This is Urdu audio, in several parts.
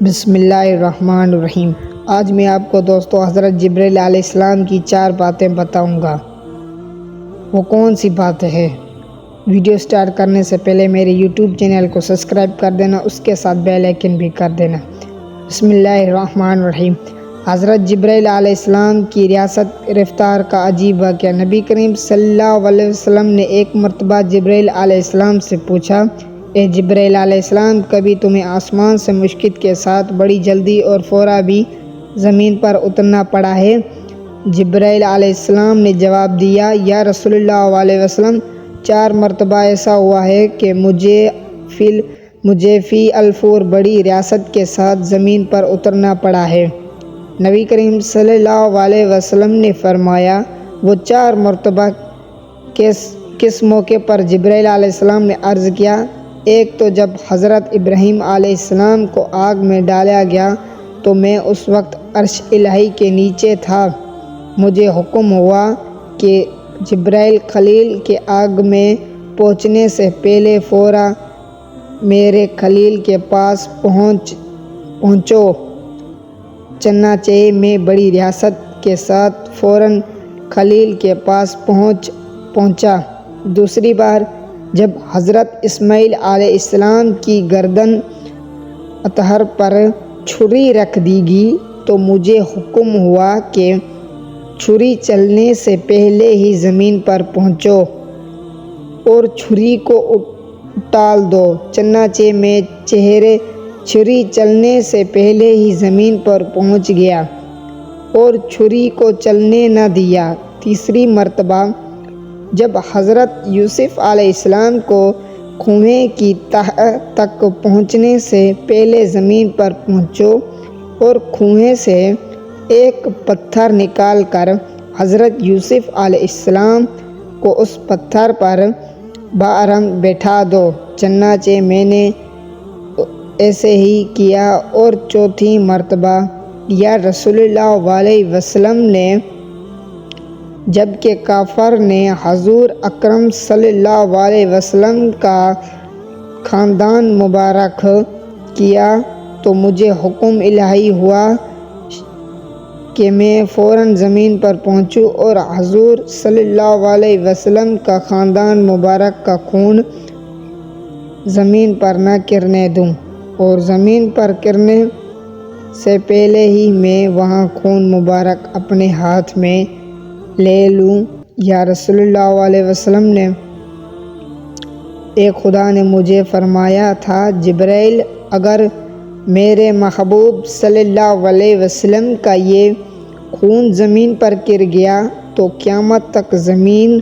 بسم اللہ الرحمن الرحیم۔ آج میں آپ کو دوستو حضرت جبرائیل علیہ السلام کی 4 باتیں بتاؤں گا۔ وہ کون سی باتیں ہیں؟ ویڈیو سٹارٹ کرنے سے پہلے میرے یوٹیوب چینل کو سبسکرائب کر دینا، اس کے ساتھ بیل آئیکن بھی کر دینا۔ بسم اللہ الرحمن الرحیم۔ حضرت جبرائیل علیہ السلام کی ریاست رفتار کا عجیب واقعہ۔ نبی کریم صلی اللہ علیہ وسلم نے ایک مرتبہ جبرائیل علیہ السلام سے پوچھا، اے جبرائیل علیہ السلام، کبھی تمہیں آسمان سے مشقت کے ساتھ بڑی جلدی اور فوراً بھی زمین پر اترنا پڑا ہے؟ جبرائیل علیہ السلام نے جواب دیا، یا رسول اللہ علیہ وسلم، 4 مرتبہ ایسا ہوا ہے کہ مجھے فی الفور بڑی ریاست کے ساتھ زمین پر اترنا پڑا ہے۔ نبی کریم صلی اللہ علیہ وسلم نے فرمایا، وہ 4 مرتبہ کس موقع پر؟ جبرائیل علیہ السلام نے عرض کیا، ایک تو جب حضرت ابراہیم علیہ السلام کو آگ میں ڈالا گیا تو میں اس وقت عرش الہی کے نیچے تھا۔ مجھے حکم ہوا کہ جبرائیل خلیل کے آگ میں پہنچنے سے پہلے فوراً میرے خلیل کے پاس پہنچو۔ چنانچہ میں بڑی ریاست کے ساتھ فوراً خلیل کے پاس پہنچا۔ دوسری بار جب حضرت اسماعیل علیہ السلام کی گردن اطہر پر چھری رکھ دی گئی تو مجھے حکم ہوا کہ چھری چلنے سے پہلے ہی زمین پر پہنچو اور چھری کو ٹال دو۔ چنانچہ میں چھری چلنے سے پہلے ہی زمین پر پہنچ گیا اور چھری کو چلنے نہ دیا۔ تیسری مرتبہ جب حضرت یوسف علیہ السلام کو کنویں کی تہ تک پہنچنے سے پہلے زمین پر پہنچو اور کنویں سے ایک پتھر نکال کر حضرت یوسف علیہ السلام کو اس پتھر پر بآرام بٹھا دو۔ چنانچہ میں نے ایسے ہی کیا۔ اور چوتھی مرتبہ یا رسول اللہ علیہ وسلم نے جبکہ کافر نے حضور اکرم صلی اللہ علیہ وسلم کا خاندان مبارک کیا تو مجھے حکم الہی ہوا کہ میں فوراً زمین پر پہنچوں اور حضور صلی اللہ علیہ وسلم کا خاندان مبارک کا خون زمین پر نہ گرنے دوں، اور زمین پر گرنے سے پہلے ہی میں وہاں خون مبارک اپنے ہاتھ میں لے لوں۔ یا رسول اللہ علیہ وسلم نے ایک خدا نے مجھے فرمایا تھا، جبرائیل، اگر میرے محبوب صلی اللہ علیہ وسلم کا یہ خون زمین پر گر گیا تو قیامت تک زمین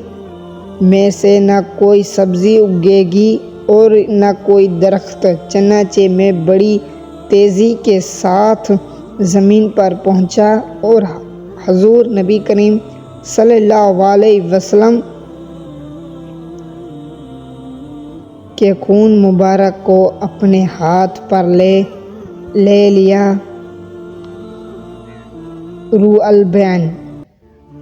میں سے نہ کوئی سبزی اگے گی اور نہ کوئی درخت۔ چنانچہ میں بڑی تیزی کے ساتھ زمین پر پہنچا اور حضور نبی کریم صلی اللہ علیہ وسلم کے خون مبارک کو اپنے ہاتھ پر لے لیا۔ روح البیان۔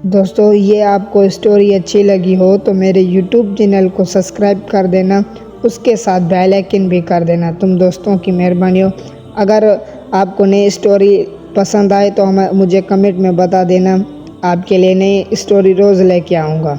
دوستو، یہ آپ کو اسٹوری اچھی لگی ہو تو میرے یوٹیوب چینل کو سبسکرائب کر دینا، اس کے ساتھ بیل آئیکن بھی کر دینا۔ تم دوستوں کی مہربانی ہو۔ اگر آپ کو نئی اسٹوری پسند آئے تو مجھے کمنٹ میں بتا دینا، آپ کے لیے نئی اسٹوری روز لے کے آؤں گا۔